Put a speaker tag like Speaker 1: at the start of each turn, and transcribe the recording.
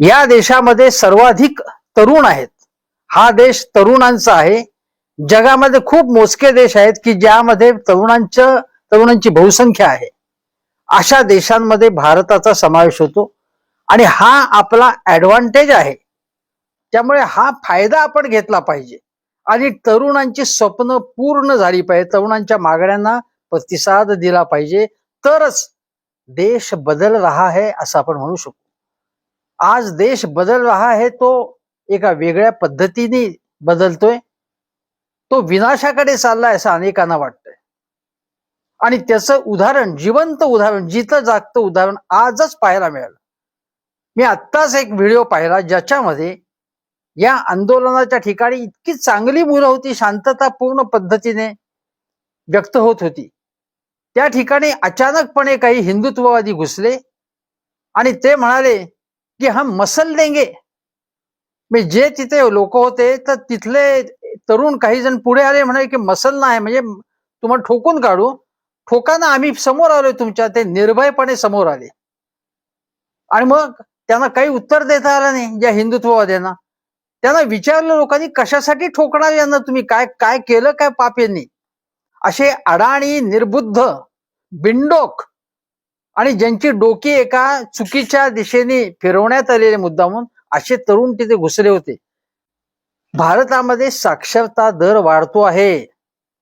Speaker 1: या देशामध्ये सर्वाधिक तरुण आहेत. हा देश तरुणांचा आहे. जगामध्ये खूप मोजके देश आहेत की ज्यामध्ये तरुणांची बहुसंख्या आहे. अशा देशांमध्ये भारताचा समावेश होतो आणि हा आपला ऍडव्हान्टेज आहे. त्यामुळे हा फायदा आपण घेतला पाहिजे आणि तरुणांची स्वप्न पूर्ण झाली पाहिजे. तरुणांच्या मागण्यांना प्रतिसाद दिला पाहिजे, तरच देश बदल रहा है असं आपण म्हणू शकतो. आज देश बदल रहा है तो एका वेगळ्या पद्धतीने बदलतोय. तो विनाशाकडे चाललाय असं अनेकांना वाटतंय आणि त्याचं उदाहरण, जिवंत उदाहरण, जिथं जागतं उदाहरण आजच पाहायला मिळालं. मी आत्ताच एक व्हिडिओ पाहिला ज्याच्यामध्ये या आंदोलनाच्या ठिकाणी इतकी चांगली मुलं होती, शांतता पूर्ण पद्धतीने व्यक्त होत होती. त्या ठिकाणी अचानकपणे काही हिंदुत्ववादी घुसले आणि ते म्हणाले की हम मसल देंगे. मी जे तिथे लोक होते तर तिथले तरुण काही जण पुढे आले, म्हणाले की मसल नाही म्हणजे तुम्हाला ठोकून काढू. ठोकाना आम्ही समोर आलोय तुमच्या. ते निर्भयपणे समोर आले आणि मग त्यांना काही उत्तर देता आलं नाही. ज्या हिंदुत्ववाद्यांना त्यांना विचारलं लोकांनी, कशासाठी ठोकणार यांना तुम्ही, काय काय केलं काय पाप यांनी. असे अडाणी, निर्बुद्ध, बिंडोक आणि ज्यांची डोकी एका चुकीच्या दिशेने फिरवण्यात आलेले मुद्दामून असे तरुण तिथे घुसले होते. भारतामध्ये साक्षरता दर वाढतो आहे.